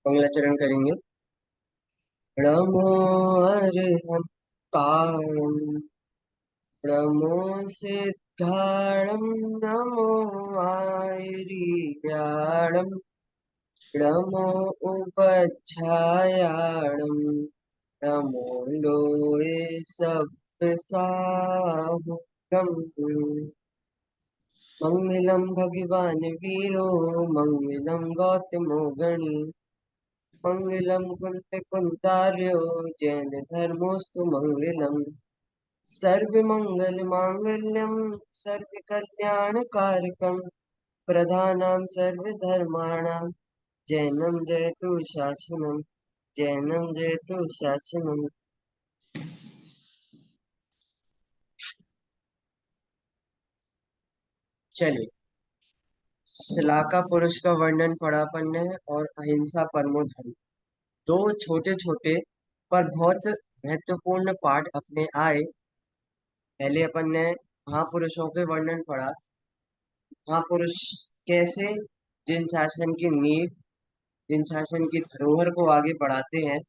मंगलाचरण करेंगे। नमो अरहंताणं नमो सिद्धाणं नमो आयर्याणं नमो उपध्यायाणं नमो लोये सप्तसाहुकम् मंगलम भगवान वीरो मंगलम गौतमो गणी मंगलम कुंत कुंतार्यो जैन धर्मोस्तु मंगलम सर्वमंगल मांगल्यम सर्व कल्याण कारकम प्रधानां सर्वधर्माणां जैनम जयतु शासनम जैनम जयतु शासनम। चलिए, श्लाका पुरुष का वर्णन पढ़ा अपन ने और अहिंसा परमो धर्म, दो छोटे छोटे पर बहुत महत्वपूर्ण पाठ अपने आए। पहले अपन ने महापुरुषों के वर्णन पढ़ा। महापुरुष कैसे जिन शासन की नींव, जिन शासन की धरोहर को आगे बढ़ाते हैं,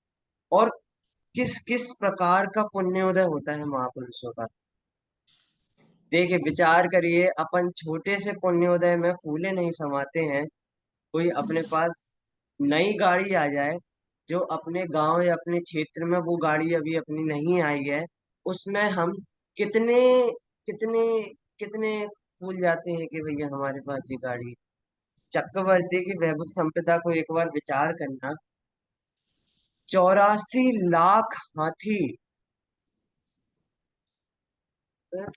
और किस किस प्रकार का पुण्योदय होता है महापुरुषों का। देखिए, विचार करिए, अपन छोटे से पुण्योदय में फूले नहीं समाते हैं। कोई अपने पास नई गाड़ी आ जाए, जो अपने गांव या अपने क्षेत्र में वो गाड़ी अभी अपनी नहीं आई है, उसमें हम कितने कितने कितने भूल जाते हैं कि भैया हमारे पास ये गाड़ी है। चक्रवर्ती की वैभव संपदा को एक बार विचार करना। 84 लाख हाथी,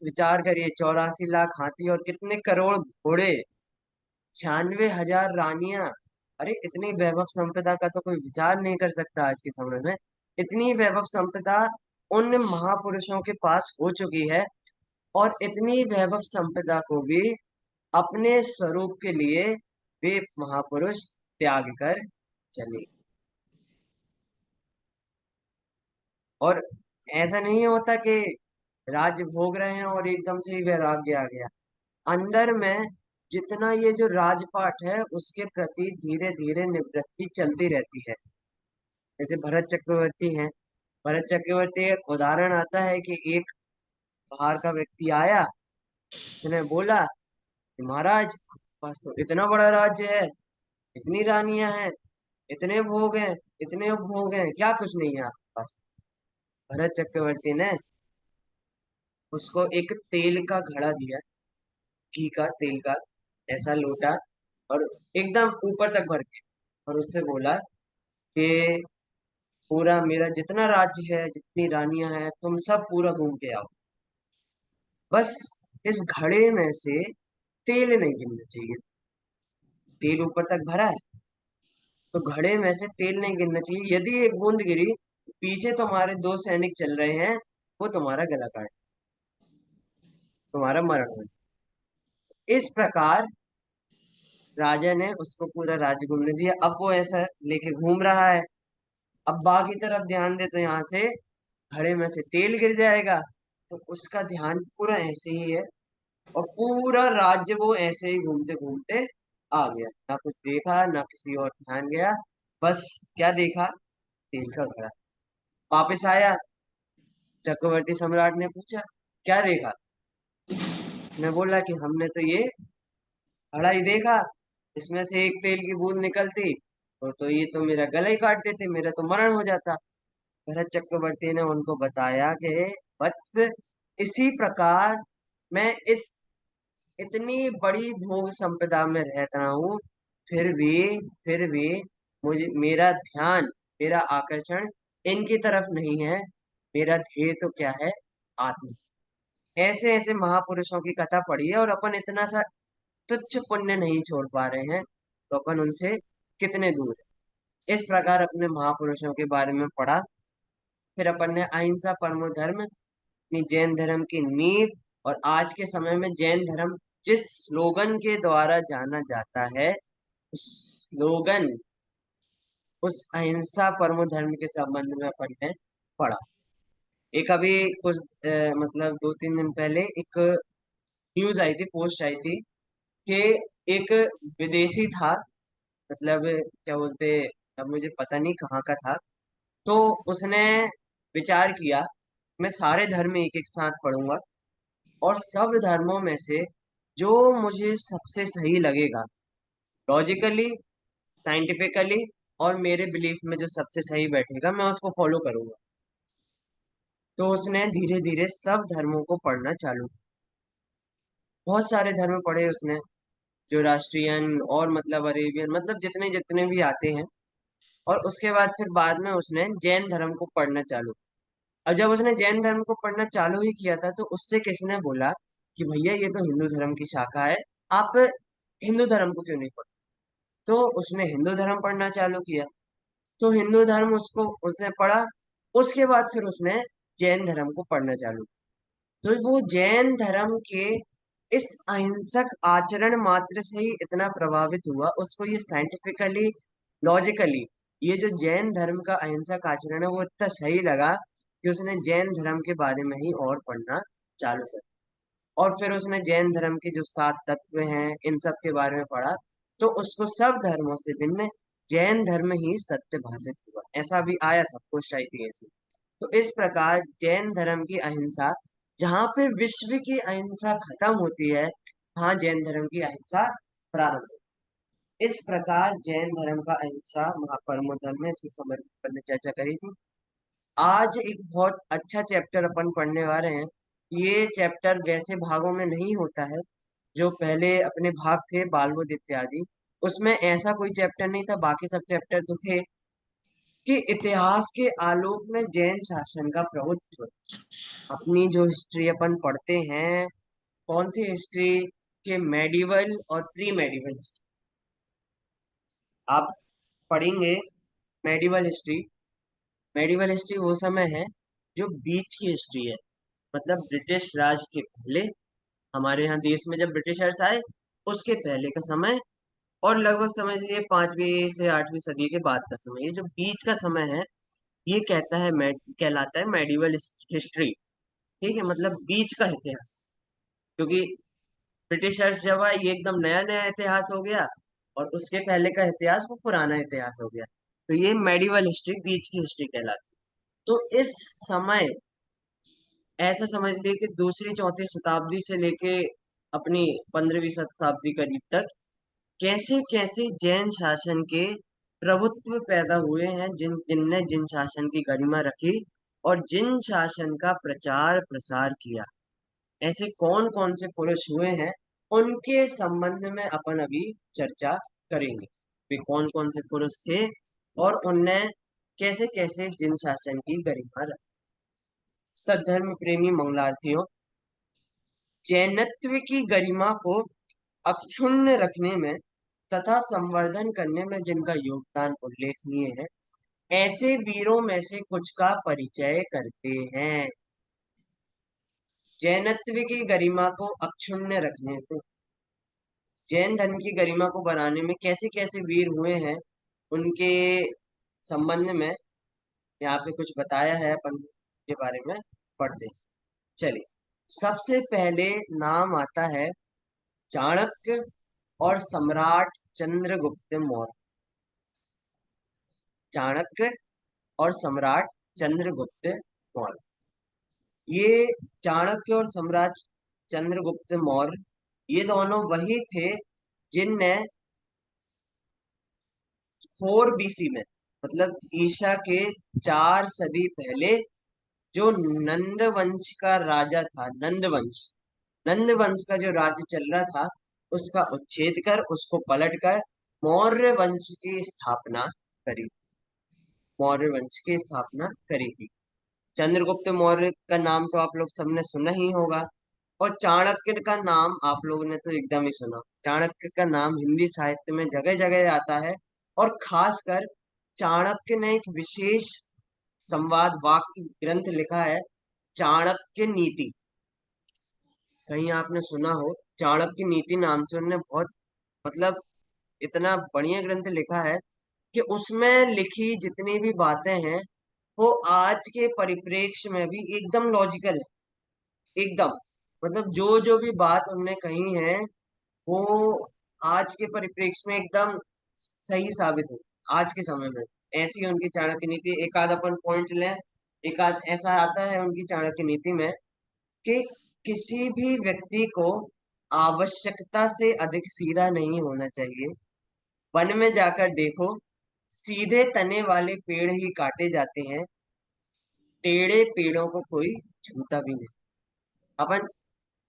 विचार करिए, 84 लाख हाथी और कितने करोड़ घोड़े, 96,000 रानियां। अरे, इतनी वैभव संपदा का तो कोई विचार नहीं कर सकता आज के समय में। इतनी वैभव संपदा उन महापुरुषों के पास हो चुकी है, और इतनी वैभव संपदा को भी अपने स्वरूप के लिए वे महापुरुष त्याग कर चले। और ऐसा नहीं होता कि राज्य भोग रहे हैं और एकदम से ही वैराग्य आ गया। अंदर में जितना ये जो राजपाट है, उसके प्रति धीरे धीरे निवृत्ति चलती रहती है। जैसे भरत चक्रवर्ती हैं। भरत चक्रवर्ती एक उदाहरण आता है कि एक बाहर का व्यक्ति आया, उसने बोला कि महाराज, आपके पास तो इतना बड़ा राज्य है, इतनी रानियां हैं, इतने भोग हैं, इतने उपभोग हैं, क्या कुछ नहीं है आपके पास। भरत चक्रवर्ती ने उसको एक तेल का घड़ा दिया, घी का, तेल का ऐसा लोटा, और एकदम ऊपर तक भर के, और उससे बोला कि पूरा मेरा जितना राज्य है, जितनी रानियां हैं, तुम सब पूरा घूम के आओ। बस इस घड़े में से तेल नहीं गिरना चाहिए। तेल ऊपर तक भरा है, तो घड़े में से तेल नहीं गिरना चाहिए। यदि एक बूंद गिरी, पीछे तुम्हारे दो सैनिक चल रहे हैं, वो तुम्हारा गला काट, तुम्हारा मरण हो। इस प्रकार राजा ने उसको पूरा राज्य घूमने दिया। अब वो ऐसा लेके घूम रहा है। अब बाकी तरफ ध्यान दे तो यहाँ से घड़े में से तेल गिर जाएगा, तो उसका ध्यान पूरा ऐसे ही है। और पूरा राज्य वो ऐसे ही घूमते घूमते आ गया, ना कुछ देखा ना किसी और ध्यान गया। बस क्या देखा? तेल का घड़ा। वापिस आया, चक्रवर्ती सम्राट ने पूछा, क्या देखा? उसने बोला कि हमने तो ये घड़ा ही देखा, इसमें से एक तेल की बूंद निकलती तो ये तो मेरा गला ही काट देते, मेरा तो मरण हो जाता। भरत चक्रवर्ती ने उनको बताया कि वत्स, इसी प्रकार मैं इस इतनी बड़ी भोग संपदा में रहता हूँ, फिर भी फिर भी मुझे, मेरा ध्यान, मेरा आकर्षण इनकी तरफ नहीं है। मेरा ध्येय तो क्या है? आत्मा। ऐसे ऐसे महापुरुषों की कथा पढ़ी है, और अपन इतना सा तुच्छ पुण्य नहीं छोड़ पा रहे हैं, तो अपन उनसे कितने दूर है। इस प्रकार अपने महापुरुषों के बारे में पढ़ा। फिर अपन ने अहिंसा परमो धर्म, अपनी जैन धर्म की नींव, और आज के समय में जैन धर्म जिस स्लोगन के द्वारा जाना जाता है, उस स्लोगन, उस अहिंसा परमो धर्म के संबंध में अपन ने पढ़ा। एक अभी कुछ मतलब 2-3 दिन पहले एक न्यूज आई थी, पोस्ट आई थी, कि एक विदेशी था, मतलब क्या बोलते, अब मुझे पता नहीं कहाँ का था। तो उसने विचार किया, मैं सारे धर्म एक एक साथ पढ़ूंगा, और सब धर्मों में से जो मुझे सबसे सही लगेगा, लॉजिकली, साइंटिफिकली, और मेरे बिलीफ में जो सबसे सही बैठेगा, मैं उसको फॉलो करूंगा। तो उसने धीरे धीरे सब धर्मों को पढ़ना चालू। बहुत सारे धर्म पढ़े उसने, जो राष्ट्रियन और मतलब अरेबियन, मतलब जितने जितने भी आते हैं। और उसके बाद फिर बाद में उसने जैन धर्म को पढ़ना चालू। और जब उसने जैन धर्म को पढ़ना चालू ही किया था, तो उससे किसी ने बोला कि भैया ये तो हिंदू धर्म की शाखा है, आप हिंदू धर्म को क्यों नहीं पढ़ते? तो उसने हिंदू धर्म पढ़ना चालू किया। तो हिंदू धर्म उसको उसने पढ़ा। उसके बाद फिर उसने जैन धर्म को पढ़ना चालू। तो वो जैन धर्म के इस अहिंसक आचरण मात्र से ही इतना प्रभावित हुआ, उसको ये साइंटिफिकली, लॉजिकली, ये जो जैन धर्म का अहिंसक आचरण है वो इतना सही लगा कि उसने जैन धर्म के बारे में ही और पढ़ना चालू कर। और फिर उसने जैन धर्म के जो 7 तत्व हैं इन सब के बारे में पढ़ा। तो उसको सब धर्मों से भिन्न जैन धर्म ही सत्य भाषित हुआ। ऐसा भी आया था, पोस्ट आई थी ऐसी। तो इस प्रकार जैन धर्म की अहिंसा, जहाँ पे विश्व की अहिंसा खत्म होती है, वहाँ जैन धर्म की अहिंसा प्रारंभ होती है। इस प्रकार जैन धर्म का अहिंसा महापरमो धर्म है, इसकी समझ पर ने चर्चा करी थी। आज एक बहुत अच्छा चैप्टर अपन पढ़ने वाले हैं। ये चैप्टर वैसे भागों में नहीं होता है, जो पहले अपने भाग थे बालबोध इत्यादि, उसमें ऐसा कोई चैप्टर नहीं था। बाकी सब चैप्टर तो थे कि इतिहास के आलोक में जैन शासन का प्रभुत्व। अपनी जो हिस्ट्री अपन पढ़ते हैं, कौन सी हिस्ट्री? के मेडिवल और प्री मेडिवल। आप पढ़ेंगे मेडिवल हिस्ट्री। मेडिवल हिस्ट्री वो समय है जो बीच की हिस्ट्री है, मतलब ब्रिटिश राज के पहले, हमारे यहाँ देश में जब ब्रिटिशर्स आए उसके पहले का समय, और लगभग समझ लीजिए 5वीं से 8वीं सदी के बाद का समय। ये जो बीच का समय है, ये कहलाता है मेडिवल हिस्ट्री। ठीक है, मतलब बीच का इतिहास। क्योंकि ब्रिटिशर्स जब आए, ये एकदम नया नया इतिहास हो गया, और उसके पहले का इतिहास वो पुराना इतिहास हो गया। तो ये मेडिवल हिस्ट्री, बीच की हिस्ट्री कहलाती है। तो इस समय ऐसा समझ लीजिए कि दूसरी चौथी शताब्दी से लेके अपनी 15वीं शताब्दी करीब तक कैसे कैसे जैन शासन के प्रभुत्व पैदा हुए हैं, जिनने जिन शासन की गरिमा रखी और जिन शासन का प्रचार प्रसार किया। ऐसे कौन कौन से पुरुष हुए हैं, उनके संबंध में अपन अभी चर्चा करेंगे। वे कौन कौन से पुरुष थे और उनने कैसे कैसे जिन शासन की गरिमा रखी। सद्धर्म प्रेमी मंगलार्थियों, जैनत्व की गरिमा को अक्षुण्ण रखने में तथा संवर्धन करने में जिनका योगदान उल्लेखनीय है, ऐसे वीरों में से कुछ का परिचय करते हैं। जैनत्व की गरिमा को अक्षुण्ण रखने में, जैन धर्म की गरिमा को बढ़ाने में कैसे कैसे वीर हुए हैं, उनके संबंध में यहाँ पे कुछ बताया है, अपन के बारे में पढ़ते हैं। चलिए, सबसे पहले नाम आता है चाणक्य और सम्राट चंद्रगुप्त मौर्य। चाणक्य और सम्राट चंद्रगुप्त मौर्य, ये चाणक्य और सम्राट चंद्रगुप्त मौर्य, ये दोनों वही थे जिनने 4 BC में, मतलब ईसा के 4 सदी पहले, जो नंद वंश का राजा था, नंद वंश, नंद वंश का जो राज्य चल रहा था, उसका उच्छेद कर, उसको पलट कर मौर्य वंश की स्थापना करी। मौर्य वंश की स्थापना करी थी। चंद्रगुप्त मौर्य का नाम तो आप लोग सबने सुना ही होगा। और चाणक्य का नाम आप लोगों ने तो एकदम ही सुना। चाणक्य का नाम हिंदी साहित्य में जगह जगह आता है। और खासकर चाणक्य ने एक विशेष संवाद वाक्य ग्रंथ लिखा है, चाणक्य नीति। कहीं आपने सुना हो, चाणक्य नीति नाम से उन्होंने बहुत, मतलब इतना बढ़िया ग्रंथ लिखा है कि उसमें लिखी जितनी भी बातें हैं, वो आज के परिप्रेक्ष्य में भी एकदम लॉजिकल है, एकदम। मतलब जो जो भी बात उनने कही है, वो आज के परिप्रेक्ष्य में एकदम सही साबित हो, आज के समय में। ऐसी उनकी चाणक्य नीति। एक आध अपन पॉइंट लें। एक आध ऐसा आता है उनकी चाणक्य नीति में कि किसी भी व्यक्ति को आवश्यकता से अधिक सीधा नहीं होना चाहिए। वन में जाकर देखो, सीधे तने वाले पेड़ ही काटे जाते हैं, टेढ़े पेड़ों को कोई छूता भी नहीं। अपन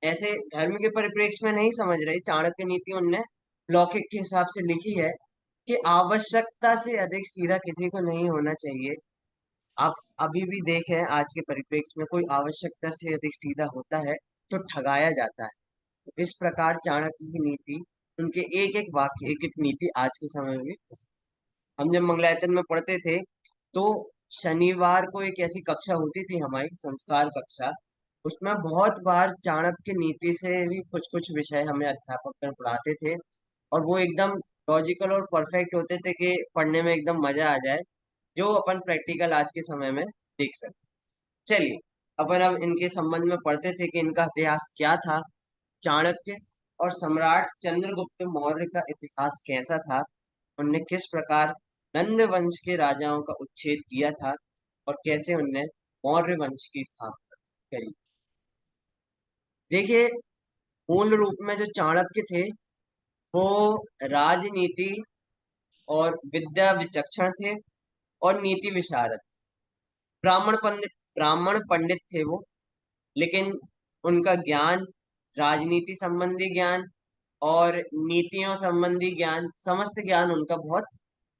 ऐसे धर्म के परिप्रेक्ष्य में नहीं समझ रहे, चाणक्य नीति उनने लौकिक के हिसाब से लिखी है कि आवश्यकता से अधिक सीधा किसी को नहीं होना चाहिए। आप अभी भी देखें, आज के परिप्रेक्ष्य में कोई आवश्यकता से अधिक सीधा होता है तो ठगाया जाता है। तो इस प्रकार चाणक्य की नीति, उनके एक एक वाक्य, एक एक नीति आज के समय में। हम जब मंगलायतन में पढ़ते थे तो शनिवार को एक ऐसी कक्षा होती थी हमारी, संस्कार कक्षा। उसमें बहुत बार चाणक्य नीति से भी कुछ कुछ विषय हमें अध्यापक पढ़ाते थे, और वो एकदम लॉजिकल और परफेक्ट होते थे कि पढ़ने में एकदम मजा आ जाए, जो अपन प्रैक्टिकल आज के समय में देख सकते। चलिए, अपन अब इनके संबंध में पढ़ते थे कि इनका इतिहास क्या था। चाणक्य और सम्राट चंद्रगुप्त मौर्य का इतिहास कैसा था, उनने किस प्रकार नंद वंश के राजाओं का उच्छेद किया था, और कैसे उनने मौर्य वंश की स्थापना करी। देखिए, मूल रूप में जो चाणक्य थे वो राजनीति और विद्या विचक्षण थे, और नीति विशारद। ब्राह्मण पंडित थे वो, लेकिन उनका ज्ञान, राजनीति संबंधी ज्ञान और नीतियों संबंधी ज्ञान, समस्त ज्ञान उनका बहुत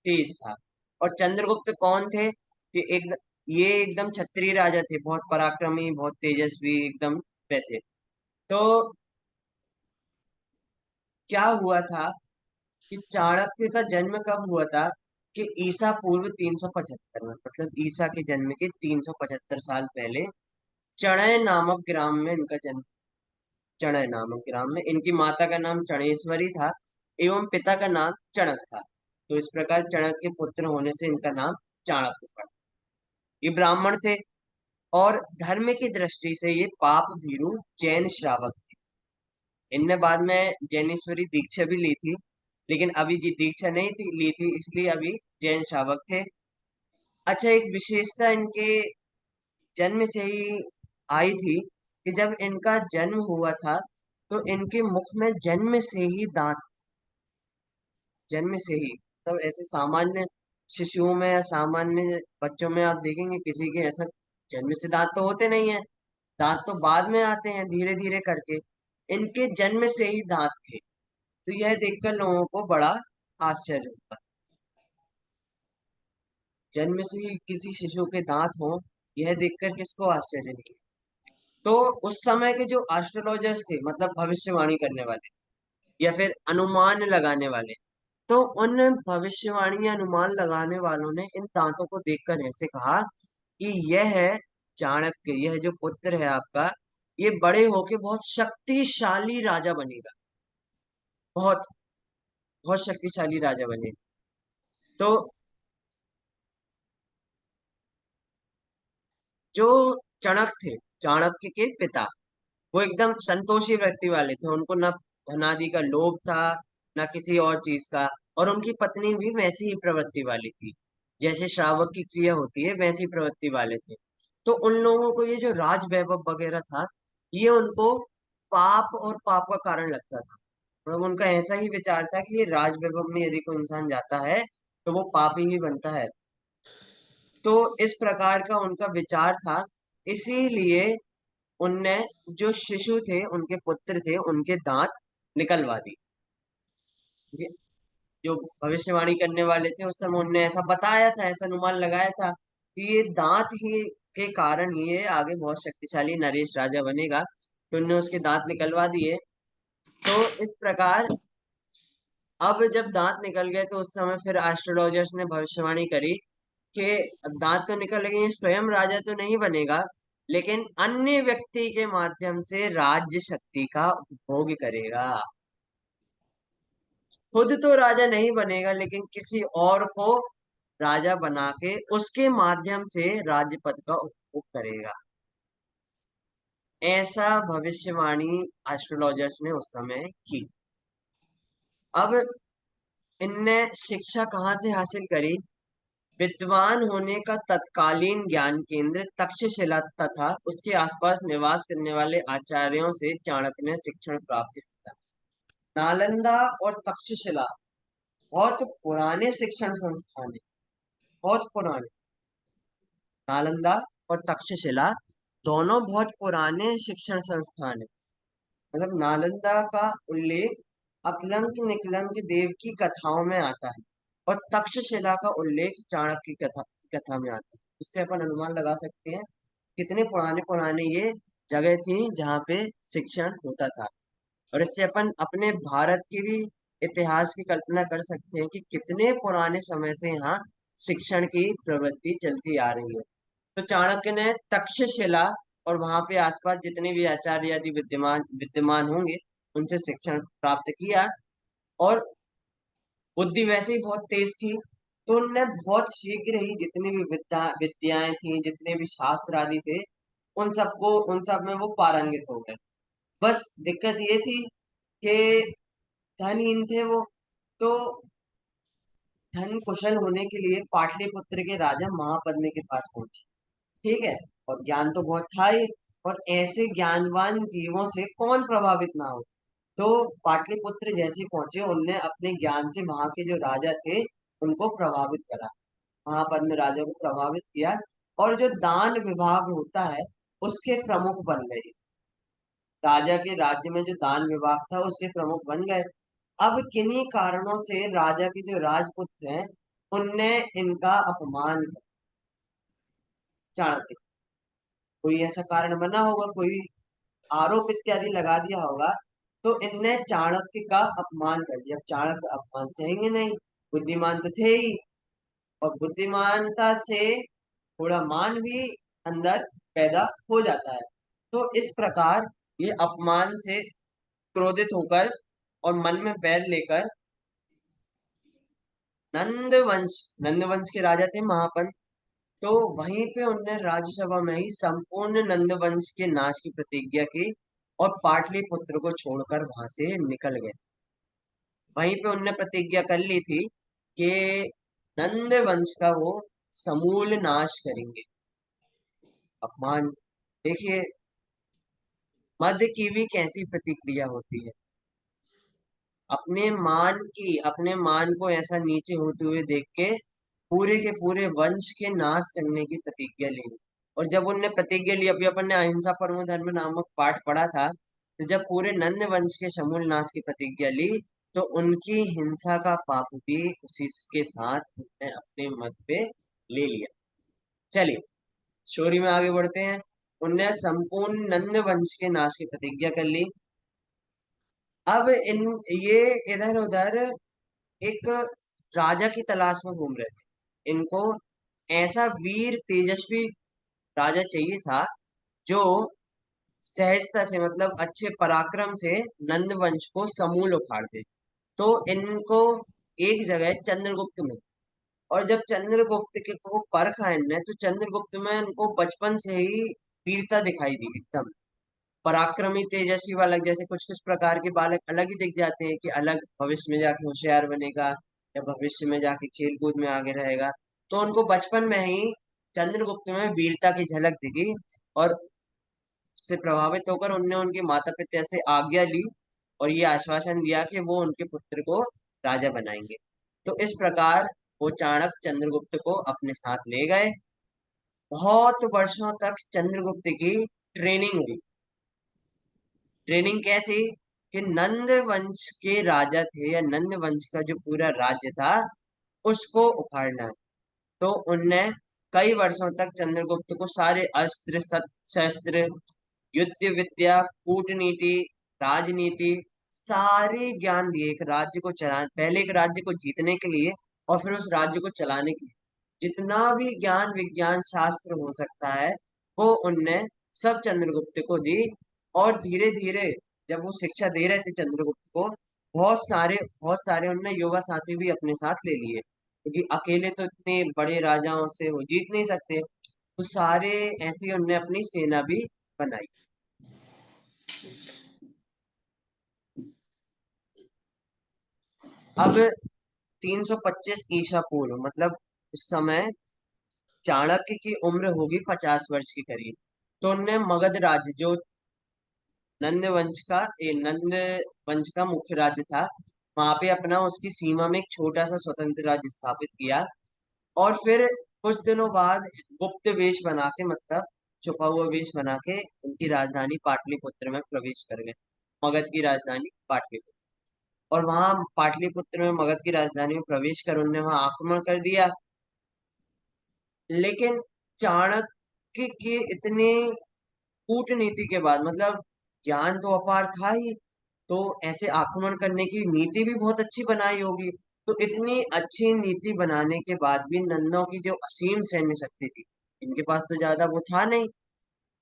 तेज था। और चंद्रगुप्त कौन थे कि एक, ये एकदम क्षत्रिय राजा थे, बहुत पराक्रमी, बहुत तेजस्वी, एकदम वैसे। तो क्या हुआ था कि चाणक्य का जन्म कब हुआ था कि ईसा पूर्व 375 में, मतलब ईसा के जन्म के 375 साल पहले चणय नामक ग्राम में इनका जन्म। चणय नामक ग्राम में इनकी माता का नाम चणेश्वरी था, एवं पिता का नाम चणक था। तो इस प्रकार चणक के पुत्र होने से इनका नाम चाणक्य पड़ा। ये ब्राह्मण थे, और धर्म की दृष्टि से ये पाप भीरु जैन श्रावक थे। इनने बाद में जैनेश्वरी दीक्षा भी ली थी, लेकिन अभी जी दीक्षा नहीं थी ली थी, इसलिए अभी जैन श्रावक थे। अच्छा, एक विशेषता इनके जन्म से ही आई थी कि जब इनका जन्म हुआ था तो इनके मुख में जन्म से ही दांत, जन्म से ही। तो ऐसे सामान्य शिशुओं में या सामान्य बच्चों में आप देखेंगे किसी के ऐसा जन्म से दांत तो होते नहीं है, दांत तो बाद में आते हैं धीरे धीरे करके। इनके जन्म से ही दांत थे। तो यह देखकर लोगों को बड़ा आश्चर्य होता। जन्म से ही किसी शिशु के दांत हो, यह देखकर किसको आश्चर्य नहीं। तो उस समय के जो एस्ट्रोलॉजर्स थे, मतलब भविष्यवाणी करने वाले या फिर अनुमान लगाने वाले, तो उन भविष्यवाणी या अनुमान लगाने वालों ने इन दांतों को देखकर ऐसे कहा कि यह है चाणक्य, यह जो पुत्र है आपका, ये बड़े होके बहुत शक्तिशाली राजा बनेगा, बहुत बहुत शक्तिशाली राजा बनेगा। तो जो चाणक्य थे, चाणक्य के पिता, वो एकदम संतोषी व्यक्ति वाले थे। उनको न धनादि का लोभ था, न किसी और चीज का। और उनकी पत्नी भी वैसी ही प्रवृत्ति वाली थी, जैसे श्रावक की क्रिया होती है वैसी प्रवृत्ति वाले थे। तो उन लोगों को ये जो राज वैभव वगैरह था, ये उनको पाप और पाप का कारण लगता था। मतलब उनका ऐसा ही विचार था कि ये राज वैभव में यदि कोई इंसान जाता है तो वो पापी ही बनता है। तो इस प्रकार का उनका विचार था। इसीलिए उनने, जो शिशु थे, उनके पुत्र थे, उनके दांत निकलवा दी। ये जो भविष्यवाणी करने वाले थे उस समय उनने ऐसा बताया था, ऐसा अनुमान लगाया था कि ये दांत ही के कारण ही ये आगे बहुत शक्तिशाली नरेश राजा बनेगा। तो उनने उसके दांत निकलवा दिए। तो इस प्रकार अब जब दांत निकल गए तो उस समय फिर एस्ट्रोलॉजर्स ने भविष्यवाणी करी कि दांत तो निकल गए, ये स्वयं राजा तो नहीं बनेगा, लेकिन अन्य व्यक्ति के माध्यम से राज्य शक्ति का उपभोग करेगा। खुद तो राजा नहीं बनेगा, लेकिन किसी और को राजा बना के उसके माध्यम से राज्य पद का उपभोग करेगा। ऐसा भविष्यवाणी एस्ट्रोलॉजर्स ने उस समय की। अब इनने शिक्षा कहाँ से हासिल करी? विद्वान होने का तत्कालीन ज्ञान केंद्र तक्षशिला तथा उसके आसपास निवास करने वाले आचार्यों से चाणक्य ने शिक्षण प्राप्त किया। नालंदा और तक्षशिला बहुत पुराने शिक्षण संस्थान है, बहुत पुराने। नालंदा और तक्षशिला दोनों बहुत पुराने शिक्षण संस्थान है। मतलब नालंदा का उल्लेख अकलंक निकलंक देव की कथाओं में आता है और तक्षशिला का उल्लेख चाणक्य की कथा में आता है। इससे अपन अनुमान लगा सकते हैं कितने पुराने पुराने ये जगह थी जहाँ पे शिक्षण होता था। और इससे अपन अपने भारत की भी इतिहास की कल्पना कर सकते हैं कि कितने पुराने समय से यहाँ शिक्षण की प्रवृत्ति चलती आ रही है। तो चाणक्य ने तक्षशिला और वहां पे आसपास जितने भी आचार्य आदि विद्यमान विद्यमान होंगे उनसे शिक्षण प्राप्त किया। और बुद्धि वैसे ही बहुत तेज थी, तो उनने बहुत शीघ्र ही जितनी भी विद्याएं थी, जितने भी शास्त्र आदि थे, उन सब में वो पारंगित हो गए। बस दिक्कत ये थी कि धनहीन थे वो। तो धन कुशल होने के लिए पाटलिपुत्र के राजा महापद्म के पास पहुंचे। ठीक है। और ज्ञान तो बहुत था ही, और ऐसे ज्ञानवान जीवों से कौन प्रभावित ना हो। तो पाटलिपुत्र जैसे पहुंचे, उनने अपने ज्ञान से वहां के जो राजा थे उनको प्रभावित करा, महापद्म राजा को प्रभावित किया। और जो दान विभाग होता है उसके प्रमुख बन गए। राजा के राज्य में जो दान विभाग था उसके प्रमुख बन गए। अब किन्हीं कारणों से राजा के जो राजपुत्र हैं उनने इनका अपमान किया। चाणक्य, कोई ऐसा कारण बना होगा, कोई आरोप इत्यादि लगा दिया होगा, तो इनने चाणक्य का अपमान कर दिया। अब चाणक्य अपमान सहेंगे नहीं, बुद्धिमान तो थे ही, और बुद्धिमानता से थोड़ा मान भी अंदर पैदा हो जाता है। तो इस प्रकार ये अपमान से क्रोधित होकर और मन में बैर लेकर नंदवंश नंदवंश के राजा थे महापंत, तो वहीं पे उनने राज्यसभा में ही संपूर्ण नंदवंश के नाश की प्रतिज्ञा की और पाटलिपुत्र को छोड़कर वहां से निकल गए। वहीं पे उनने प्रतिज्ञा कर ली थी कि नंदवंश का वो समूल नाश करेंगे। अपमान, देखिए मध्य की भी कैसी प्रतिक्रिया होती है। अपने मान को ऐसा नीचे होते हुए देख के पूरे के पूरे वंश के नाश करने की प्रतिज्ञा ली। और जब उनने प्रतिज्ञा ली, अभी अपन ने अहिंसा परमो धर्म नामक पाठ पढ़ा था, तो जब पूरे नंद वंश के समूल नाश की प्रतिज्ञा ली, तो उनकी हिंसा का पाप भी उसी के साथ उन्होंने अपने मत पे ले लिया। चलिए स्टोरी में आगे बढ़ते हैं। उनने संपूर्ण नंद वंश के नाश की प्रतिज्ञा कर ली। अब इन ये इधर उधर एक राजा की तलाश में घूम रहे थे। इनको ऐसा वीर तेजस्वी राजा चाहिए था जो सहजता से, मतलब अच्छे पराक्रम से नंद वंश को समूल उखाड़ दे। तो इनको एक जगह चंद्रगुप्त में, और जब चंद्रगुप्त के को परखा इनने, तो चंद्रगुप्त में इनको बचपन से ही वीरता दिखाई दी, एकदम पराक्रमी तेजस्वी बालक जैसे। कुछ कुछ प्रकार के बालक अलग ही दिख जाते हैं कि अलग भविष्य में जाके होशियार बनेगा या भविष्य में जाके खेल कूद में आगे रहेगा। तो उनको बचपन में ही चंद्रगुप्त में वीरता की झलक दिखी, और उससे प्रभावित होकर उनने उनके माता पिता से आज्ञा ली और ये आश्वासन दिया कि वो उनके पुत्र को राजा बनाएंगे। तो इस प्रकार वो चाणक्य चंद्रगुप्त को अपने साथ ले गए। बहुत वर्षों तक चंद्रगुप्त की ट्रेनिंग हुई। ट्रेनिंग कैसी कि नंद वंश के राजा थे, या नंद वंश का जो पूरा राज्य था उसको उखाड़ना है। तो उनने कई वर्षों तक चंद्रगुप्त को सारे अस्त्र शस्त्र, युद्ध विद्या, कूटनीति, राजनीति, सारे ज्ञान दिए। एक राज्य को चला, पहले एक राज्य को जीतने के लिए और फिर उस राज्य को चलाने के लिए जितना भी ज्ञान विज्ञान शास्त्र हो सकता है वो उनने सब चंद्रगुप्त को दी। और धीरे धीरे जब वो शिक्षा दे रहे थे चंद्रगुप्त को, बहुत सारे उनने युवा साथी भी अपने साथ ले लिए, क्योंकि अकेले तो इतने बड़े राजाओं से वो जीत नहीं सकते। तो सारे ऐसी उनने अपनी सेना भी बनाई। अब 325 ईसा पूर्व, मतलब उस समय चाणक्य की उम्र होगी 50 वर्ष के करीब। तो उनने मगध राज्य जो नंद वंश का मुख्य राज्य था, वहां पे अपना उसकी सीमा में एक छोटा सा स्वतंत्र राज्य स्थापित किया। और फिर कुछ दिनों बाद गुप्त वेश बना के, मतलब छुपा हुआ वेश बना के, उनकी राजधानी पाटलिपुत्र में प्रवेश कर गए। मगध की राजधानी पाटलिपुत्र। और वहां पाटलिपुत्र में मगध की राजधानी में प्रवेश कर उन्होंने वहां आक्रमण कर दिया। लेकिन चाणक्य की इतनी कूटनीति के बाद, मतलब ज्ञान तो अपार था ही, तो ऐसे आक्रमण करने की नीति भी बहुत अच्छी बनाई होगी। तो इतनी अच्छी नीति बनाने के बाद भी नन्नों की जो असीम सैन्य शक्ति थी, इनके पास तो ज्यादा वो था नहीं,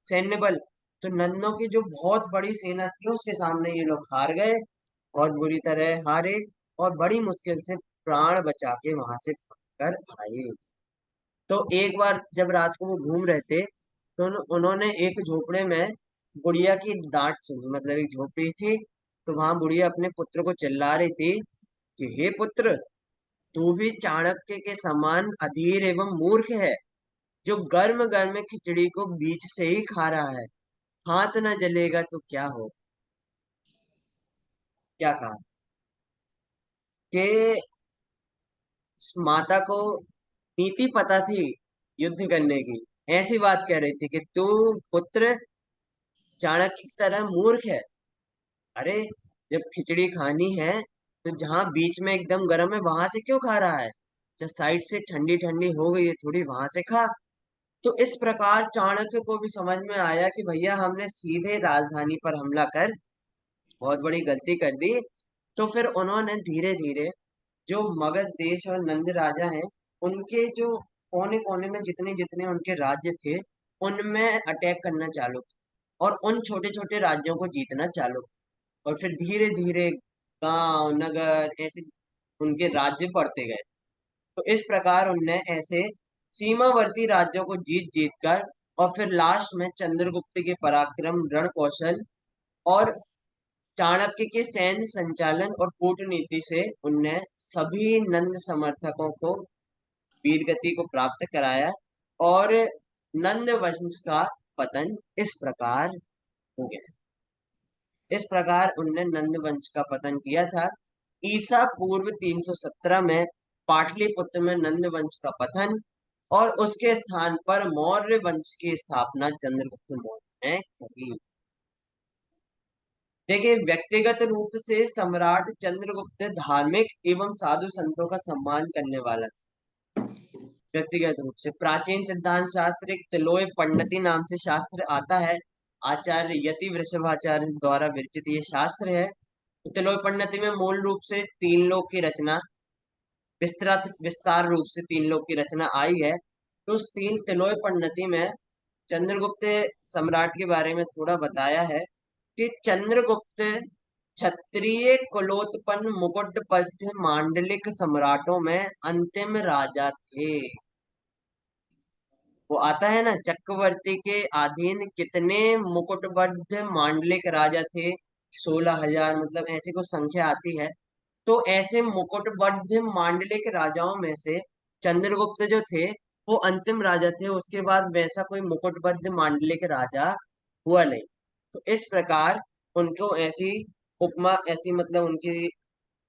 सैन्य बल। तो नन्नों की जो बहुत बड़ी सेना थी उसके सामने ये लोग हार गए, बहुत बुरी तरह हारे। और बड़ी मुश्किल से प्राण बचा के वहां से भाग कर आए। तो एक बार जब रात को वो घूम रहे थे, तो उन्होंने एक झोपड़े में बुढ़िया की डांट सुनी, मतलब एक झोपड़ी थी। तो वहां बुढ़िया अपने पुत्र को चिल्ला रही थी कि हे पुत्र, तू भी चाणक्य के समान अधीर एवं मूर्ख है, जो गर्म गर्म खिचड़ी को बीच से ही खा रहा है। हाथ न जलेगा तो क्या हो। क्या कहा कि माता को नीति पता थी युद्ध करने की। ऐसी बात कह रही थी कि तू पुत्र चाणक्य की तरह मूर्ख है। अरे, जब खिचड़ी खानी है तो जहां बीच में एकदम गर्म है वहां से क्यों खा रहा है? जब साइड से ठंडी ठंडी हो गई है थोड़ी, वहां से खा। तो इस प्रकार चाणक्य को भी समझ में आया कि भैया हमने सीधे राजधानी पर हमला कर बहुत बड़ी गलती कर दी। तो फिर उन्होंने धीरे धीरे जो मगध देश और नंद राजा हैं, उनके जो कोने कोने में जितने जितने उनके राज्य थे, उनमें अटैक करना चालू किया और उन छोटे छोटे राज्यों को जीतना चालू किया। और फिर धीरे धीरे गांव नगर ऐसे उनके राज्य बढ़ते गए। तो इस प्रकार उनने ऐसे सीमावर्ती राज्यों को जीत जीत कर, और फिर लास्ट में चंद्रगुप्त के पराक्रम, रण कौशल और चाणक्य के सैन्य संचालन और कूटनीति से उनने सभी नंद समर्थकों को वीरगति को प्राप्त कराया। और नंद वंश का पतन इस प्रकार हो गया। इस प्रकार उनने नंद वंश का पतन किया था। ईसा पूर्व 317 में पाटलिपुत्र में नंद वंश का पतन, और उसके स्थान पर मौर्य वंश की स्थापना चंद्रगुप्त मौर्य ने करी। देखिए, व्यक्तिगत रूप से सम्राट चंद्रगुप्त धार्मिक एवं साधु संतों का सम्मान करने वाला था। व्यक्तिगत रूप से प्राचीन सिद्धांत शास्त्र एक तिलोय पंडिती नाम से शास्त्र आता है। आचार्य यति वृषभाचार्य द्वारा विरचित ये शास्त्र है। तिलोय पंडिती में मूल रूप से तीन लोक की रचना, विस्तृत विस्तार रूप से तीन लोक की रचना आई है। तो उस तीन तिलोय पंडिती में चंद्रगुप्त सम्राट के बारे में थोड़ा बताया है कि चंद्रगुप्त क्षत्रिय कुलोत्पन्न मुकुटबद्ध मांडलिक सम्राटों में अंतिम राजा थे। वो आता है ना, चक्रवर्ती के अधीन कितने मुकुटबद्ध मांडलिक राजा थे? 16,000, मतलब ऐसी कुछ संख्या आती है। तो ऐसे मुकुटबद्ध मांडलिक राजाओं में से चंद्रगुप्त जो थे वो अंतिम राजा थे। उसके बाद वैसा कोई मुकुटबद्ध मांडलिक राजा हुआ नहीं। तो इस प्रकार उनको ऐसी उपमा, ऐसी मतलब उनके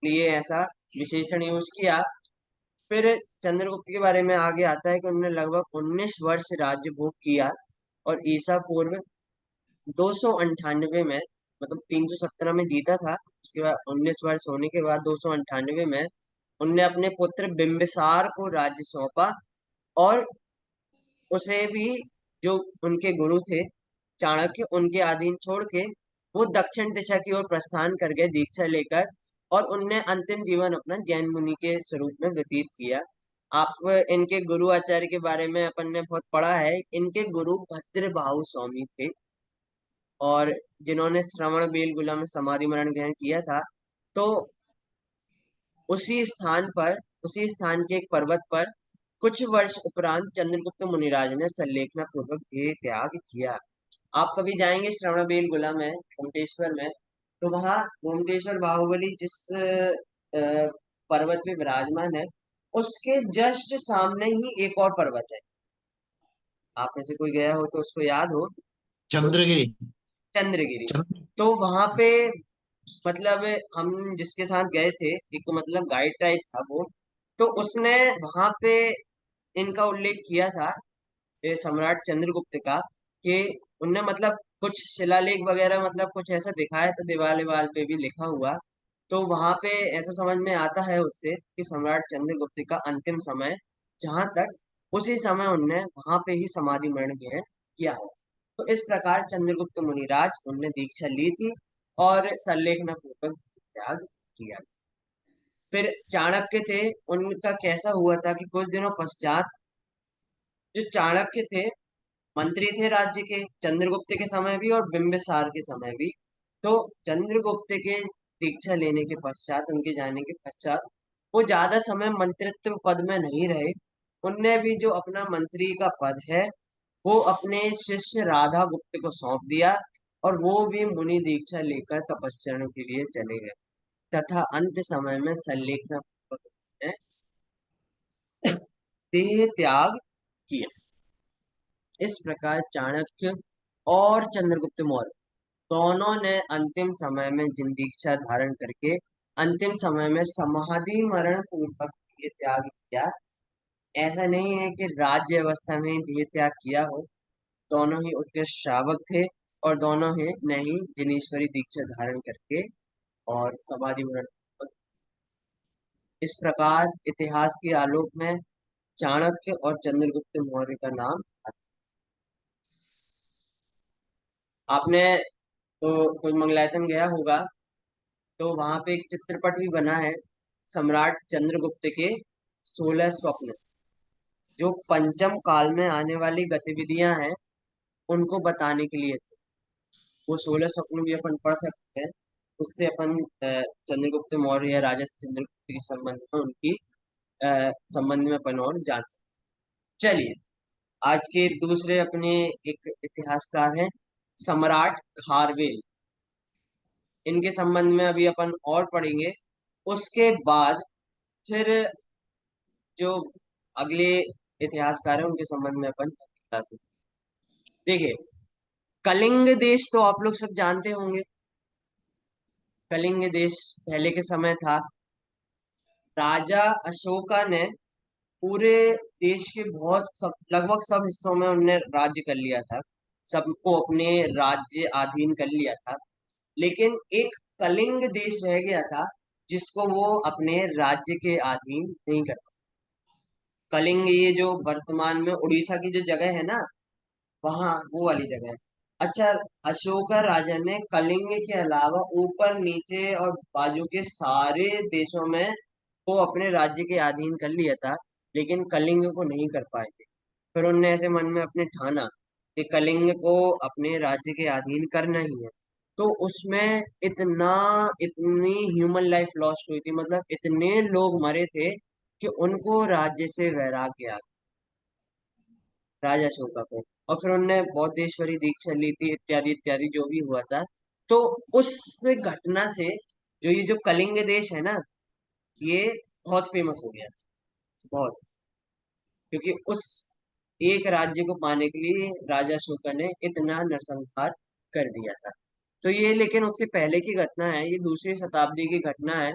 लिए ऐसा विशेषण यूज किया। फिर चंद्रगुप्त के बारे में आगे आता है कि उन्होंने लगभग 19 वर्ष राज्य भोग किया। और ईसा पूर्व 298 में, मतलब 317 में जीता था, उसके बाद 19 वर्ष होने के बाद 298 में उनने अपने पुत्र बिंबिसार को राज्य सौंपा। और उसे भी, जो उनके गुरु थे चाणक्य, उनके अधीन छोड़ के वो दक्षिण दिशा की ओर प्रस्थान कर गए दीक्षा लेकर। और उनने अंतिम जीवन अपना जैन मुनि के स्वरूप में व्यतीत किया। आप इनके गुरु आचार्य के बारे में अपन ने बहुत पढ़ा है। इनके गुरु भद्रबाहु स्वामी थे, और जिन्होंने श्रवण बेलगुला में समाधि मरण ग्रहण किया था। तो उसी स्थान पर, उसी स्थान के एक पर्वत पर कुछ वर्ष उपरांत चंद्रगुप्त मुनिराज ने सल्लेखना पूर्वक देह त्याग किया। आप कभी जाएंगे श्रवण बेलगुला में, गोमटेश्वर में, तो वहाँ गोमटेश्वर बाहुबली जिस पर्वत पे विराजमान है, उसके जस्ट सामने ही एक और पर्वत है। आप में से कोई गया हो तो उसको याद हो। तो चंद्रगिरी। चंद्रगिरी। चंद्र। तो वहां पे मतलब हम जिसके साथ गए थे, एक मतलब गाइड टाइप था वो, तो उसने वहां पे इनका उल्लेख किया था, ये सम्राट चंद्रगुप्त का, कि उनने मतलब कुछ शिलालेख वगैरह मतलब कुछ ऐसा दिखाया था, दीवार दीवार पे भी लिखा हुआ। तो वहां पे ऐसा समझ में आता है उससे कि सम्राट चंद्रगुप्त का अंतिम समय जहां तक, उसी समय उनने वहां पे ही समाधि मरण ग्रहण किया हो। तो इस प्रकार चंद्रगुप्त मुनिराज उनने दीक्षा ली थी और संलेखना पूर्वक त्याग किया। फिर चाणक्य थे, उनका कैसा हुआ था कि कुछ दिनों पश्चात जो चाणक्य थे, मंत्री थे राज्य के, चंद्रगुप्त के समय भी और बिंबिसार के समय भी। तो चंद्रगुप्त के दीक्षा लेने के पश्चात, उनके जाने के पश्चात, वो ज्यादा समय मंत्रित्व पद में नहीं रहे। उनने भी जो अपना मंत्री का पद है वो अपने शिष्य राधा गुप्त को सौंप दिया, और वो भी मुनि दीक्षा लेकर तपस्या के लिए चले गए, तथा अंत समय में संलेखना पूर्वक उन्होंने देह त्याग किया। इस प्रकार चाणक्य और चंद्रगुप्त मौर्य दोनों ने अंतिम समय में जिन दीक्षा धारण करके अंतिम समय में समाधि मरण पूर्वक देह त्याग किया। ऐसा नहीं है कि राज्य अवस्था में ही देह त्याग किया हो, दोनों ही उत्कृष्ट श्रावक थे, और दोनों ही ने ही जिनेश्वरी दीक्षा धारण करके और समाधि मरण पूर्वक। इस प्रकार इतिहास के आलोक में चाणक्य और चंद्रगुप्त मौर्य का नाम आता है। आपने तो कुछ मंगलायतन गया होगा, तो वहां पे एक चित्रपट भी बना है, सम्राट चंद्रगुप्त के 16 स्वप्न, जो पंचम काल में आने वाली गतिविधियां हैं उनको बताने के लिए थे। वो 16 स्वप्न भी अपन पढ़ सकते हैं। उससे अपन चंद्रगुप्त मौर्य या राजा चंद्रगुप्त के संबंध में उनकी संबंध में अपन और जान सकते। चलिए, आज के दूसरे अपने एक इतिहासकार हैं, सम्राट खारवेल। इनके संबंध में अभी अपन और पढ़ेंगे। उसके बाद फिर जो अगले इतिहासकार है उनके संबंध में अपन क्लास में। देखिए, कलिंग देश तो आप लोग सब जानते होंगे। कलिंग देश पहले के समय था। राजा अशोका ने पूरे देश के बहुत सब लगभग सब हिस्सों में उनने राज्य कर लिया था, सबको अपने राज्य अधीन कर लिया था। लेकिन एक कलिंग देश रह गया था जिसको वो अपने राज्य के अधीन नहीं कर पाया। कलिंग ये जो वर्तमान में उड़ीसा की जो जगह है ना, वहाँ वो वाली जगह है। अच्छा, अशोका राजा ने कलिंग के अलावा ऊपर नीचे और बाजू के सारे देशों में वो अपने राज्य के अधीन कर लिया था, लेकिन कलिंग को नहीं कर पाए थे। फिर उनने ऐसे मन में अपने ठाना कि कलिंग को अपने राज्य के अधीन करना ही है। तो उसमें इतना इतनी ह्यूमन लाइफ लॉस्ट हुई थी, मतलब इतने लोग मरे थे कि उनको राज्य से वैराग्य आ गया, राजा अशोका को। और फिर उनने बौद्धेश्वरी दीक्षा ली थी, इत्यादि इत्यादि जो भी हुआ था। तो उस घटना से जो ये जो कलिंग देश है ना, ये बहुत फेमस हो गया था, बहुत। क्योंकि उस एक राज्य को पाने के लिए राजा अशोका ने इतना नरसंहार कर दिया था। तो ये लेकिन उसके पहले की घटना है, ये दूसरी शताब्दी की घटना है,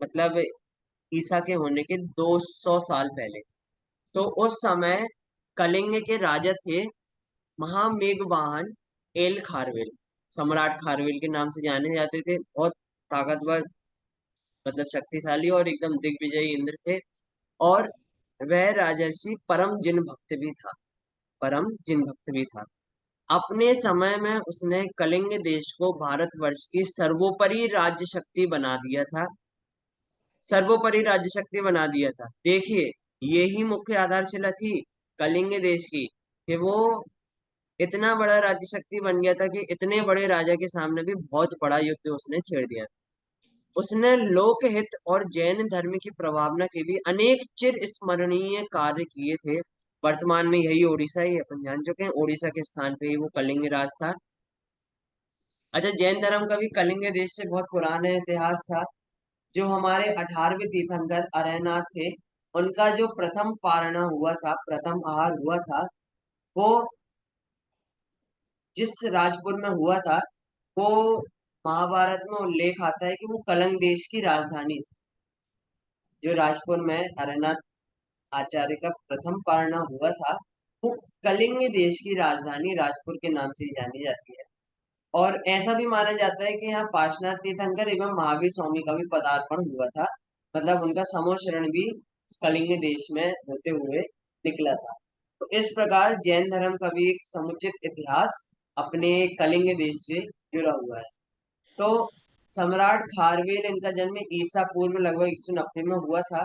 मतलब ईसा के होने के 200 साल पहले। तो उस समय कलिंग के राजा थे महामेघवाहन एल खारवेल। सम्राट खारवेल के नाम से जाने जाते थे, बहुत ताकतवर, मतलब शक्तिशाली और एकदम दिग्विजयी इंद्र थे। और वह राजर्षि परम जिन भक्त भी था, परम जिन भक्त भी था। अपने समय में उसने कलिंग देश को भारतवर्ष की सर्वोपरि राज्य शक्ति बना दिया था, सर्वोपरि राज्य शक्ति बना दिया था। देखिए, यही मुख्य आधारशिला थी कलिंग देश की, कि वो इतना बड़ा राज्य शक्ति बन गया था कि इतने बड़े राजा के सामने भी बहुत बड़ा युद्ध उसने छेड़ दिया। उसने लोकहित और जैन धर्म की प्रभावना के भी अनेक चिर स्मरणीय कार्य किए थे। वर्तमान में यही उड़ीसा ही अपन जान चुके हैं, उड़ीसा के स्थान पे ही वो कलिंग राज था। अच्छा, जैन धर्म का भी कलिंग देश से बहुत पुराना इतिहास था। जो हमारे 18वें तीर्थंकर अरहनाथ थे, उनका जो प्रथम पारणा हुआ था, प्रथम आहार हुआ था, वो जिस राजपुर में हुआ था, वो महाभारत में उल्लेख आता है कि वो कलिंग देश की राजधानी थी। जो राजपुर में अरनाथ आचार्य का प्रथम पारणा हुआ था, वो कलिंग देश की राजधानी राजपुर के नाम से ही जानी जाती है। और ऐसा भी माना जाता है कि यहाँ पार्श्वनाथ तीर्थंकर एवं महावीर स्वामी का भी पदार्पण हुआ था। मतलब उनका समोशरण भी कलिंग देश में होते हुए निकला था। तो इस प्रकार जैन धर्म का भी एक समुचित इतिहास अपने कलिंग देश से जुड़ा हुआ है। तो सम्राट खारवेल, इनका जन्म ईसा पूर्व लगभग 190 में हुआ था।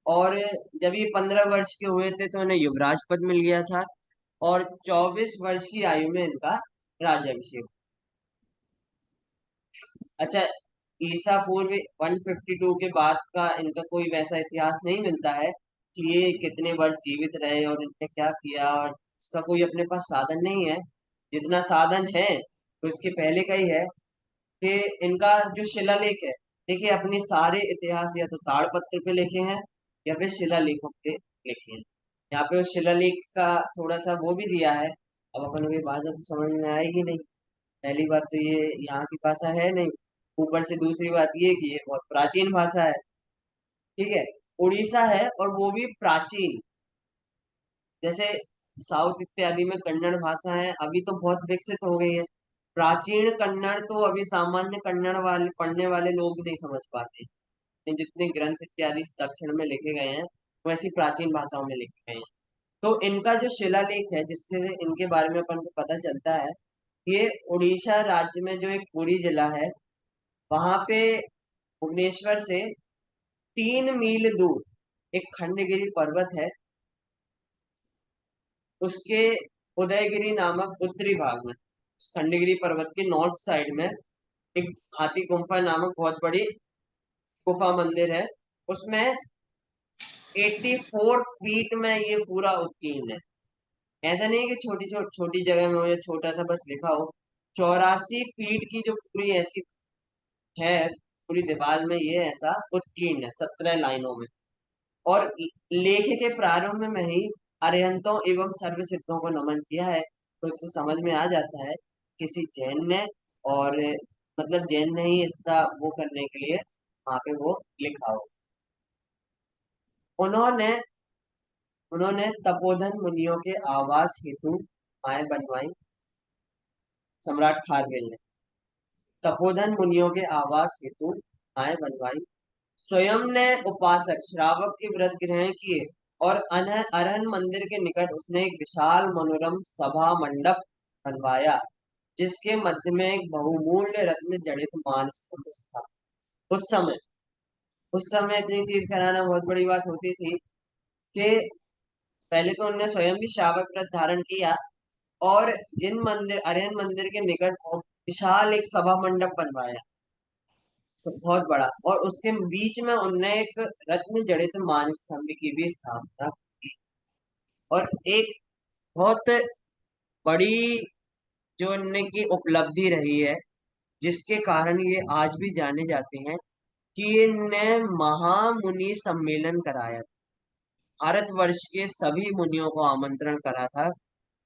और जब ये 15 वर्ष के हुए थे तो इन्हें युवराज पद मिल गया था। और 24 वर्ष की आयु में इनका राज्याभिषेक। अच्छा, ईसा पूर्व 152 के बाद का इनका कोई वैसा इतिहास नहीं मिलता है कि ये कितने वर्ष जीवित रहे और इनने क्या किया, और इसका कोई अपने पास साधन नहीं है। जितना साधन है तो इसके पहले का ही है कि इनका जो शिलालेख है, देखिए अपने सारे इतिहास या तो ताड़पत्र पे लिखे हैं या फिर शिलालेखों पे लिखे हैं। यहाँ पे उस शिलालेख का थोड़ा सा वो भी दिया है। अब अपन को ये भाषा तो समझ में आएगी नहीं। पहली बात तो ये यहाँ की भाषा है नहीं। ऊपर से दूसरी बात ये कि ये बहुत प्राचीन भाषा है। ठीक है, उड़ीसा है और वो भी प्राचीन। जैसे साउथ इत्यादि में कन्नड़ भाषा है अभी तो बहुत विकसित हो गई है। प्राचीन कन्नड़ तो अभी सामान्य कन्नड़ वाले पढ़ने वाले लोग नहीं समझ पाते। ये जितने ग्रंथ इत्यादि दक्षिण में लिखे गए हैं, वो ऐसी प्राचीन भाषाओं में लिखे गए हैं। तो इनका जो शिलालेख है जिससे इनके बारे में अपन को पता चलता है, ये उड़ीसा राज्य में जो एक पुरी जिला है, वहां पे भुवनेश्वर से 3 मील दूर एक खंडगिरी पर्वत है। उसके उदयगिरी नामक उत्तरी भाग में, उस खंडगिरी पर्वत के नॉर्थ साइड में एक हाथी गुम्फा नामक बहुत बड़ी गुफा मंदिर है। उसमें 84 फीट में ये पूरा उत्कीर्ण है। ऐसा नहीं है कि छोटी जगह में हो या छोटा सा बस लिखा हो। 84 फीट की जो पूरी ऐसी है, पूरी दीवार में ये ऐसा उत्कीर्ण है 17 लाइनों में। और लेख के प्रारंभ में ही अरिहंतों एवं सर्व सिद्धों को नमन किया है। तो इससे समझ में आ जाता है किसी जैन ने, और मतलब जैन ने ही इसका वो करने के लिए वहां पे वो लिखा हो। उन्होंने उन्होंने तपोधन मुनियों के आवास हेतु माएं बनवाई। सम्राट खारवेल ने तपोधन मुनियों के आवास हेतु माएं बनवाई। स्वयं ने उपासक श्रावक के व्रत ग्रहण किए। और अरहन मंदिर के निकट उसने एक विशाल मनोरम सभा मंडप बनवाया, जिसके मध्य में एक बहुमूल्य रत्न जड़ित मान स्तंभ था। उस समय उस समय इतनी चीज कराना बहुत बड़ी बात होती थी कि पहले तो उनने स्वयं भी श्रावक व्रत धारण किया, और जिन मंदिर अरहन मंदिर के निकट विशाल एक सभा मंडप बनवाया, बहुत बड़ा। और उसके बीच में उनने एक रत्न जड़ित मान स्तंभ की भी स्थापना की। और एक बहुत बड़ी जो इनकी उपलब्धि रही है, जिसके कारण ये आज भी जाने जाते हैं, कि इनने महामुनि सम्मेलन कराया। भारतवर्ष के सभी मुनियों को आमंत्रण करा था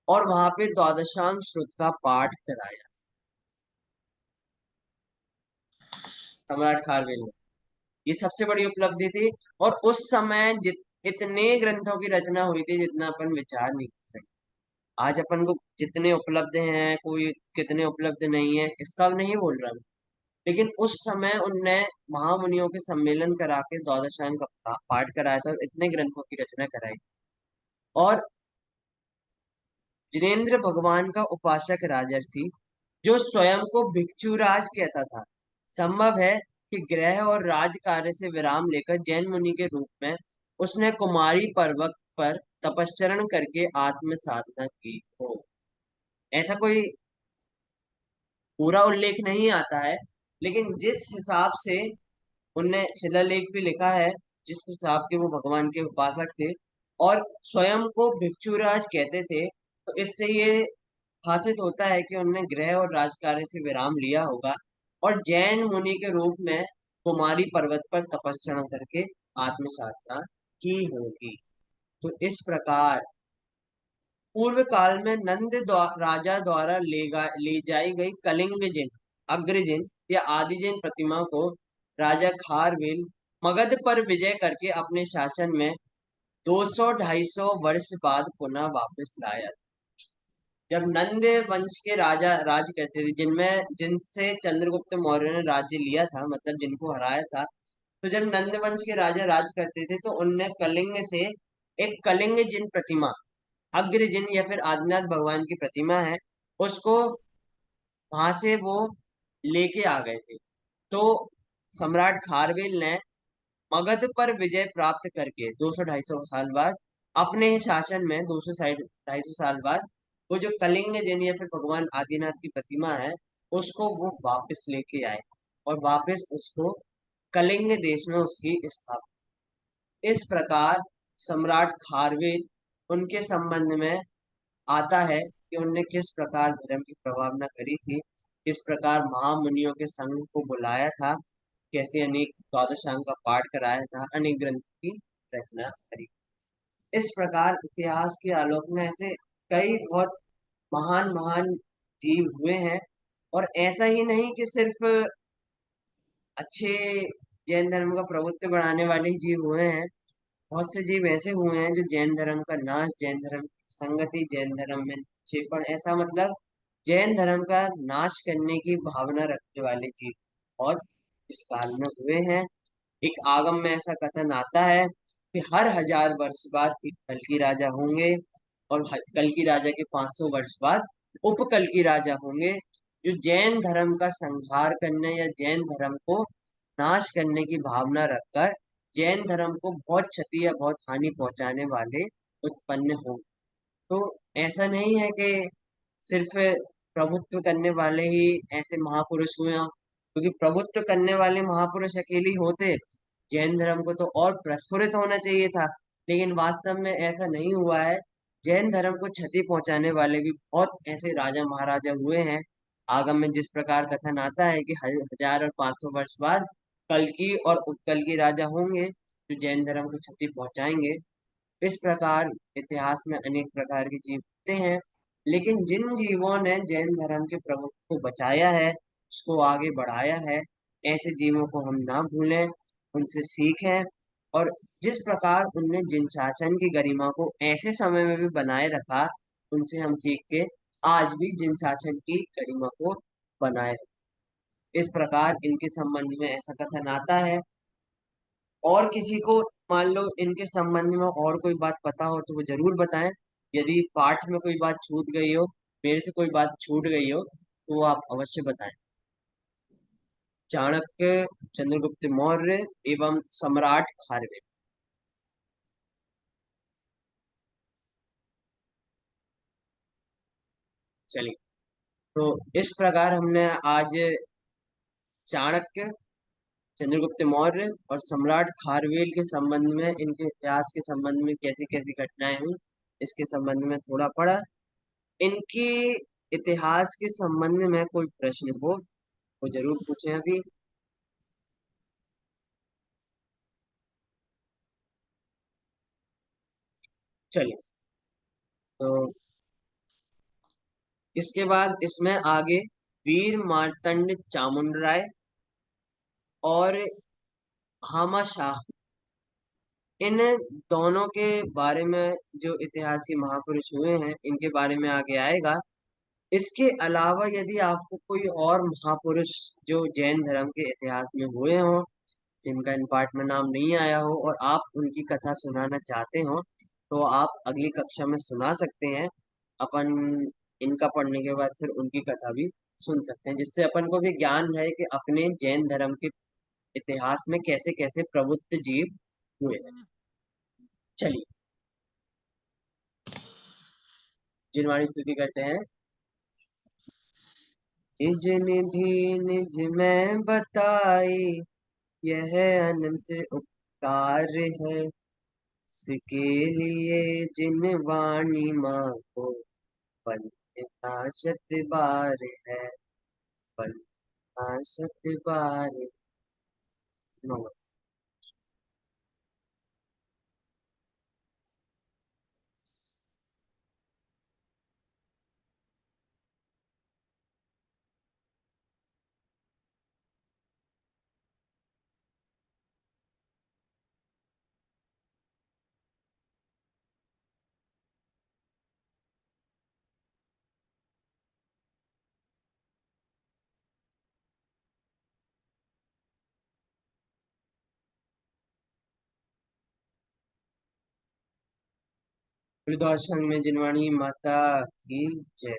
और वहां पे द्वादशांग श्रुत का पाठ कराया, सम्राट खारवेल ने। ये सबसे बड़ी उपलब्धि थी। और उस समय इतने ग्रंथों की रचना हुई थी जितना अपन विचार नहीं कर सकते। आज अपन को जितने उपलब्ध हैं, कोई कितने उपलब्ध नहीं है इसका नहीं बोल रहा मैं। लेकिन उस समय उनने महामुनियों के सम्मेलन करा के द्वादशांग का पाठ कराया था और इतने ग्रंथों की रचना कराई। और जिनेन्द्र भगवान का उपासक राजर्षि, जो स्वयं को भिक्षुराज कहता था, संभव है कि गृह और राज कार्य से विराम लेकर जैन मुनि के रूप में उसने कुमारी पर्वत पर तपस्चरण करके आत्म साधना की हो। ऐसा कोई पूरा उल्लेख नहीं आता है, लेकिन जिस हिसाब से उनने शिलालेख भी लिखा है, जिस हिसाब के वो भगवान के उपासक थे और स्वयं को भिक्षुराज कहते थे, तो इससे ये भाषित होता है कि उनने गृह और राजकार्य से विराम लिया होगा और जैन मुनि के रूप में कुमारी पर्वत पर तपस्या करके आत्म साधना की होगी। तो इस प्रकार पूर्व काल में राजा द्वारा ले जाई गई कलिंग जिन, अग्रजिन या आदिजिन प्रतिमा को राजा खारवेल मगध पर विजय करके अपने शासन में 200-250 वर्ष बाद पुनः वापस लाया। जब नंद वंश के राजा राज करते थे, जिनमें जिनसे चंद्रगुप्त मौर्य ने राज्य लिया था, मतलब जिनको हराया था, तो जब नंद वंश के राजा राज करते थे तो उनने कलिंग से एक कलिंग जिन प्रतिमा, अग्रजिन या फिर आदिनाथ भगवान की प्रतिमा है, उसको वहां से वो लेके आ गए थे। तो सम्राट खारवेल ने मगध पर विजय प्राप्त करके 200-250 साल बाद अपने ही शासन में 200-250 साल बाद वो जो कलिंग जिन या फिर भगवान आदिनाथ की प्रतिमा है, उसको वो वापस लेके आए और वापस उसको कलिंग देश में उसकी स्थापना। इस प्रकार सम्राट खारवेल उनके संबंध में आता है कि उनने किस प्रकार धर्म की प्रभावना करी थी, किस प्रकार महामुनियों के संघ को बुलाया था, कैसे अनेक द्वादशांग का पाठ कराया था, अनेक ग्रंथ की रचना करी। इस प्रकार इतिहास के आलोक में ऐसे कई बहुत महान महान जीव हुए हैं। और ऐसा ही नहीं कि सिर्फ अच्छे जैन धर्म का प्रभुत्व बढ़ाने वाले ही जीव हुए हैं, बहुत से जीव ऐसे हुए हैं जो जैन धर्म का नाश, जैन धर्म की संगति, जैन धर्म में क्षेपण, ऐसा मतलब जैन धर्म का नाश करने की भावना रखने वाले जीव और इस काल में हुए हैं। एक आगम में ऐसा कथन आता है कि हर 1000 वर्ष बाद एक कल्कि राजा होंगे, और कल्कि राजा के 500 वर्ष बाद उपकल्कि राजा होंगे, जो जैन धर्म का संहार करने या जैन धर्म को नाश करने की भावना रखकर जैन धर्म को बहुत क्षति या बहुत हानि पहुंचाने वाले उत्पन्न होंगे। तो ऐसा नहीं है कि सिर्फ प्रभुत्व करने वाले ही ऐसे महापुरुष हुए हों, क्योंकि प्रभुत्व करने वाले महापुरुष अकेले ही होते, जैन धर्म को तो और प्रस्फुरित होना चाहिए था, लेकिन वास्तव में ऐसा नहीं हुआ है। जैन धर्म को क्षति पहुंचाने वाले भी बहुत ऐसे राजा महाराजा हुए हैं। आगम में जिस प्रकार कथन आता है कि 1000 और 500 वर्ष बाद कल्कि और उपकल्कि राजा होंगे जो जैन धर्म को क्षति पहुंचाएंगे। इस प्रकार इतिहास में अनेक प्रकार के जीव होते हैं, लेकिन जिन जीवों ने जैन धर्म के प्रभुत्व को बचाया है, उसको आगे बढ़ाया है, ऐसे जीवों को हम ना भूलें, उनसे सीखें। और जिस प्रकार उनने जिन शासन की गरिमा को ऐसे समय में भी बनाए रखा, उनसे हम सीख के आज भी जिन शासन की गरिमा को बनाए रखें। इस प्रकार इनके संबंध में ऐसा कथन आता है। और किसी को मान लो इनके संबंध में और कोई बात पता हो तो वो जरूर बताएं। यदि पाठ में कोई बात छूट गई हो, मेरे से कोई बात छूट गई हो, तो वो आप अवश्य बताएं। चाणक्य, चंद्रगुप्त मौर्य एवं सम्राट खारवेल। चलिए, तो इस प्रकार हमने आज चाणक्य, चंद्रगुप्त मौर्य और सम्राट खारवेल के संबंध में, इनके इतिहास के संबंध में कैसी कैसी घटनाएं हुई, इसके संबंध में थोड़ा पढ़ा। इनकी इतिहास के संबंध में कोई प्रश्न हो वो जरूर पूछें अभी। चलिए, तो इसके बाद इसमें आगे वीर मार्तंड चामुंडराय और हामा शाह, इन दोनों के बारे में जो इतिहास के महापुरुष हुए हैं इनके बारे में आगे आएगा। इसके अलावा यदि आपको कोई और महापुरुष जो जैन धर्म के इतिहास में हुए हों, जिनका इन पाठ में नाम नहीं आया हो और आप उनकी कथा सुनाना चाहते हो, तो आप अगली कक्षा में सुना सकते हैं। अपन इनका पढ़ने के बाद फिर उनकी कथा भी सुन सकते हैं, जिससे अपन को भी ज्ञान रहे कि अपने जैन धर्म के इतिहास में कैसे कैसे प्रबुद्ध जीव हुए हैं। चलिए, जिनवाणी स्तुति करते हैं। निज निधि निज में बताई, यह अनंत उपकार है। इसके लिए जिन वाणी माँ को वंदना शत बार है, वंदना शत बार। नमः। वृद्धाश्रम में जिनवाणी माता की जय।